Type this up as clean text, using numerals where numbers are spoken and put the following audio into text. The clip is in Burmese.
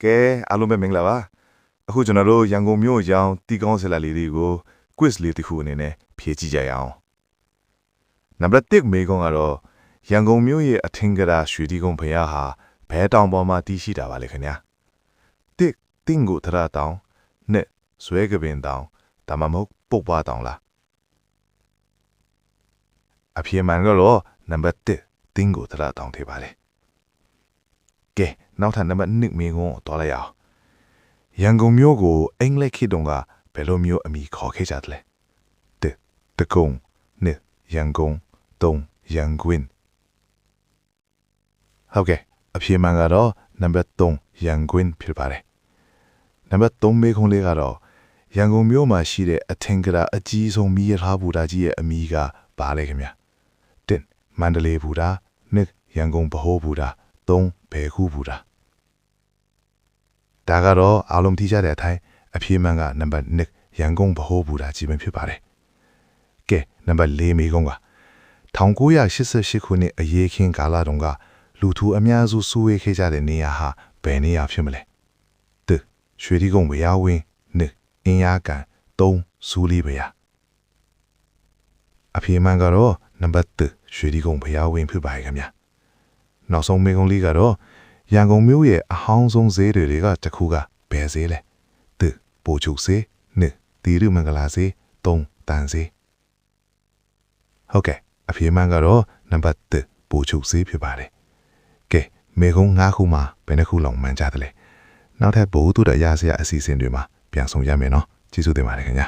ကဲအားလုံးပဲမင်္ဂလာပါအခုကျွန်တော်တို့ရန်ကုန်မြို့အကြောင်းတီးကောင်းဆလာလေးတွေကို quiz လေးတစ်ခုအနေနဲ့ဖြေကြည့်ကြရအောင်နံပါတ်1မေးခွန်းကတော့ရန်ကုန်မြို့ရဲ့အထင်ကရာရွှေဒီကုန်းဘုရားဟာဘဲတောင်ပေါ်မှာတည်ရှိတာပါလေခင်ဗျာ1တင်းကိုထရတောင်2ဇွဲကပင်တောင်ဒါမှမဟုတ်ပုတ်ပွားတောင်လားအဖြေမှန်ကတော့နံပါတ်1တင်းကိုထရတောင်ထေပါလေကဲနောက်ထပ်နံပါတ်2မေးခွန်းကိုတွားလိုက်အောင်ရန်ကုန်မြို့ကိုအင်္ဂလိပ်ခေတ်တုန်းကဘယ်လိုမျိုးအမည်ခေါ်ခဲ့ကြသလဲ1တကုံ2ရန်ကုန်3ရန်ကွင်းဟုတ်ကဲ့အဖြေမှန်ကတော့နံပါတ်3ရန်ကွင်းဖြစ်ပါတယ်နံပါတ်3မေးခွန်းလေးကတော့ရန်ကုန်မြို့မှာရှိတဲ့အထင်ကရာအကြီးဆုံးမီးရထားဘူတာကြီးရဲ့အမည်ကဘာလဲခင်ဗျာ1မန္တလေးဘူတာ2ရန်ကုန်ဗဟိုဘူတာ3ဘယ်ခုဘူတာဒါကတော့အားလုံးသိကြတဲ့အတိုင်းအဖြေမှန်ကနံပါတ်2ရန်ကုန်ဗဟိုဘူတာကြီးပဲဖြစ်ပါတယ်ကဲနံပါတ်4မေးခွန်းက1988ခုနှစ်အရေးခင်းကာလတုန်းကလူထူအများစုစုဝေးခဲ့ကြတဲ့နေရာဟာဘယ်နေရာဖြစ်မလဲ1ရွှေဒီကုန်းဘုရားဝင်း2အင်းယားကန်3စူးလီဘုရားအဖြေမှန်ကတော့နံပါတ်1ရွှေဒီကုန်းဘုရားဝင်းဖြစ်ပါရဲ့ခင်ဗျာနောက်ဆုံးမေးခွန်းလေးကတော့ရန်ကုန်မြို့ရဲ့အဟောင်းဆုံးဈေးတွေကတစ်ခုကဘယ်ဈေးလဲ1ပိုချုပ်ဈေး2တီရုမင်္ဂလာဈေး3တန်ဈေးဟုတ်ကဲ့အဖြေမှန်ကတော့နံပါတ်1ပိုချုပ်ဈေးဖြစ်ပါတယ်ကဲမေခွန်း9ခုမှာဘယ်နှခုလောက်မှန်ကြသလဲနောက်ထပ်ဘိုးတို့ရရစရာအစီအစဉ်တွေမှာပြန်ဆောင်ရမယ်နော်ကျေးဇူးတင်ပါတယ်ခင်ဗျာ